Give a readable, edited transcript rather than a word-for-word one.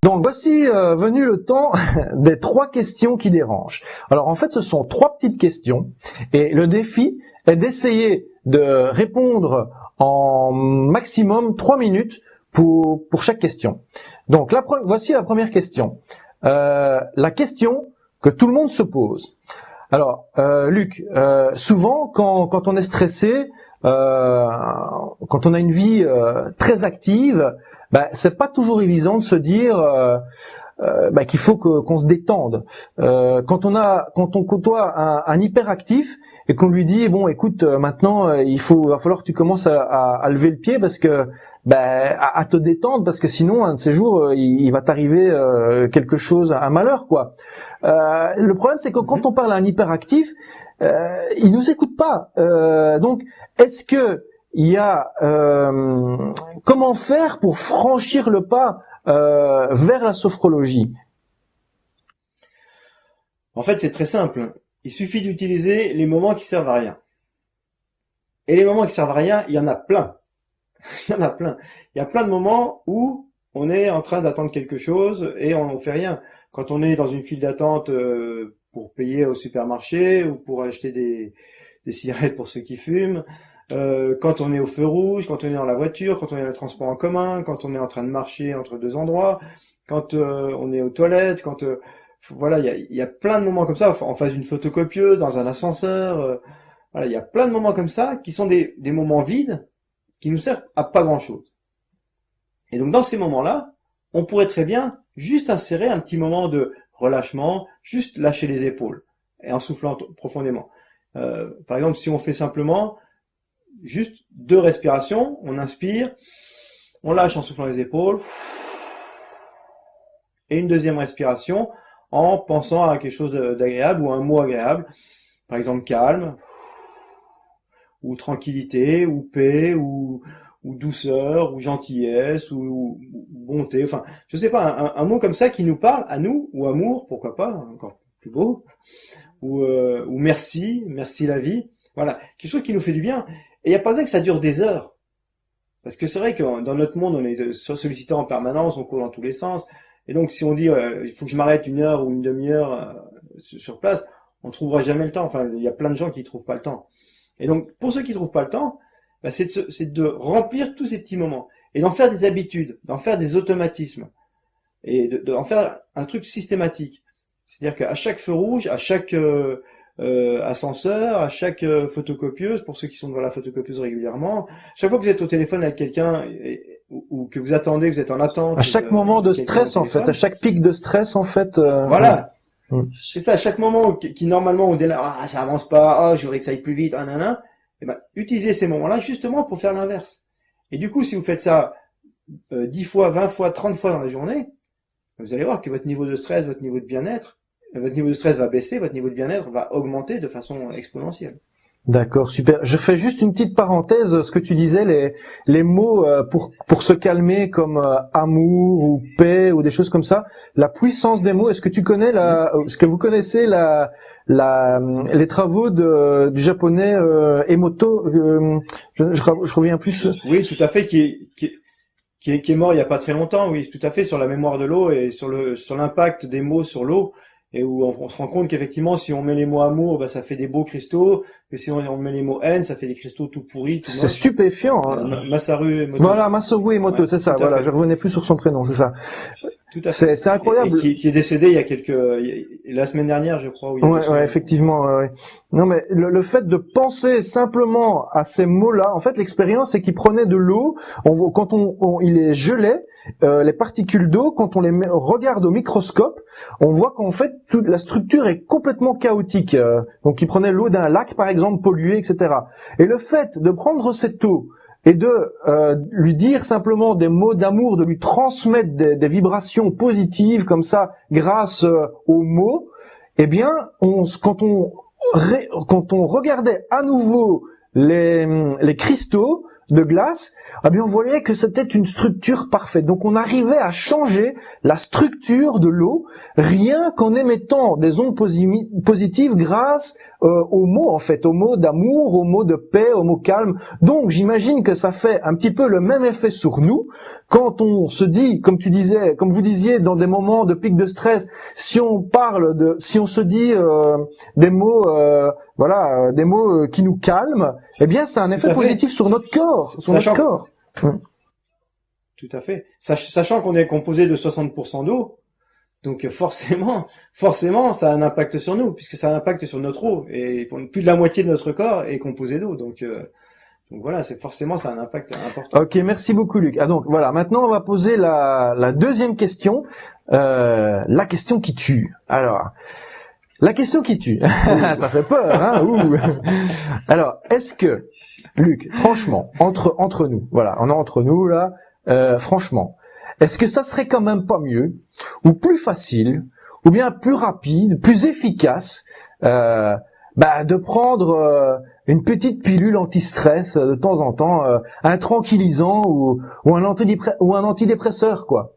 Donc voici venu le temps des 3 questions qui dérangent. Alors en fait ce sont 3 petites questions et le défi est d'essayer de répondre en maximum 3 minutes pour chaque question. Donc voici la première question. La question que tout le monde se pose. Alors Luc, souvent quand on est stressé, quand on a une vie très active, c'est pas toujours évident de se dire qu'il faut qu'on se détende. Quand on côtoie un hyperactif et qu'on lui dit bon écoute maintenant va falloir que tu commences à lever le pied parce que à te détendre parce que sinon un de ces jours il va t'arriver quelque chose, un malheur quoi. Le problème c'est que quand on parle à un hyperactif, il nous écoute pas. Donc est-ce que il y a comment faire pour franchir le pas vers la sophrologie? En fait, c'est très simple. Il suffit d'utiliser les moments qui servent à rien. Et les moments qui servent à rien, il y en a plein. Il y en a plein. Il y a plein de moments où on est en train d'attendre quelque chose et on ne fait rien. Quand on est dans une file d'attente pour payer au supermarché ou pour acheter des cigarettes pour ceux qui fument, quand on est au feu rouge, quand on est dans la voiture, quand on est dans le transport en commun, quand on est en train de marcher entre 2 endroits, quand on est aux toilettes, quand voilà, il y a plein de moments comme ça, en face d'une photocopieuse, dans un ascenseur, voilà, il y a plein de moments comme ça qui sont des moments vides qui nous servent à pas grand-chose. Et donc dans ces moments-là, on pourrait très bien juste insérer un petit moment de relâchement, juste lâcher les épaules et en soufflant profondément. Par exemple, si on fait simplement juste 2 respirations, on inspire, on lâche en soufflant les épaules, et une deuxième respiration en pensant à quelque chose d'agréable ou un mot agréable, par exemple calme, ou tranquillité, ou paix, ou douceur, ou gentillesse, ou bonté, enfin, je sais pas, un mot comme ça qui nous parle à nous, ou amour, pourquoi pas, encore plus beau, ou merci la vie, voilà, quelque chose qui nous fait du bien. Et il n'y a pas besoin que ça dure des heures. Parce que c'est vrai que dans notre monde, on est sollicité en permanence, on court dans tous les sens. Et donc, si on dit, il faut que je m'arrête 1 heure ou une demi-heure sur place, on ne trouvera jamais le temps. Enfin, il y a plein de gens qui ne trouvent pas le temps. Et donc, pour ceux qui ne trouvent pas le temps, c'est de remplir tous ces petits moments. Et d'en faire des habitudes, d'en faire des automatismes. Et d'en faire un truc systématique. C'est-à-dire qu'à chaque feu rouge, à chaque ascenseur, à chaque photocopieuse, pour ceux qui sont devant la photocopieuse régulièrement, chaque fois que vous êtes au téléphone avec quelqu'un ou que vous attendez, que vous êtes en attente. À chaque moment de stress en fait, à chaque pic de stress en fait. Voilà, c'est ça. À chaque moment qui normalement on dit là, ça avance pas, je voudrais que ça aille plus vite, et utilisez ces moments-là justement pour faire l'inverse. Et du coup, si vous faites ça 10 fois, 20 fois, 30 fois dans la journée, vous allez voir que votre niveau de stress, votre niveau de bien-être, votre niveau de stress va baisser, votre niveau de bien-être va augmenter de façon exponentielle. D'accord, super. Je fais juste une petite parenthèse, ce que tu disais, les mots pour se calmer comme amour ou paix ou des choses comme ça. La puissance des mots. Est-ce que tu connais est-ce que vous connaissez les travaux du japonais Emoto? Je reviens plus. Oui, tout à fait, qui est mort il y a pas très longtemps. Oui, tout à fait, sur la mémoire de l'eau et sur l'impact des mots sur l'eau. Et où on se rend compte qu'effectivement, si on met les mots amour, ça fait des beaux cristaux. Que si on met les mots haine, ça fait des cristaux tout pourris. C'est stupéfiant. Masaru Emoto. Voilà, Masaru Emoto, c'est ça. Voilà, je revenais plus sur son prénom, c'est ça. Tout à fait. C'est incroyable. Et qui est décédé la semaine dernière, je crois. Ouais, effectivement. Ouais. Non, mais le fait de penser simplement à ces mots-là, en fait, l'expérience, c'est qu'il prenait de l'eau. Quand il les gelait, les particules d'eau, quand on les regarde au microscope, on voit qu'en fait, toute la structure est complètement chaotique. Donc, il prenait l'eau d'un lac, par exemple, pollué, etc. Et le fait de prendre cette eau et de lui dire simplement des mots d'amour, de lui transmettre des vibrations positives comme ça grâce aux mots, eh bien, quand on regardait à nouveau les cristaux de glace, eh bien on voyait que c'était une structure parfaite. Donc on arrivait à changer la structure de l'eau rien qu'en émettant des ondes positives grâce aux mots en fait, aux mots d'amour, aux mots de paix, aux mots calmes. Donc j'imagine que ça fait un petit peu le même effet sur nous quand on se dit, comme vous disiez, dans des moments de pic de stress, si on se dit des mots, des mots qui nous calment, eh bien c'est un effet positif sur notre corps, Tout à fait. Sachant qu'on est composé de 60% d'eau, donc forcément, ça a un impact sur nous, puisque ça a un impact sur notre eau, et plus de la moitié de notre corps est composé d'eau, donc voilà, ça a un impact important. Ok, merci beaucoup Luc. Donc voilà, maintenant on va poser la deuxième question, la question qui tue. Alors, la question qui tue, ça fait peur, hein. Alors, est-ce que Luc, franchement, entre nous, voilà, on est entre nous là. Franchement, est-ce que ça serait quand même pas mieux, ou plus facile, ou bien plus rapide, plus efficace, de prendre une petite pilule anti-stress de temps en temps, un tranquillisant ou un antidépresseur, quoi.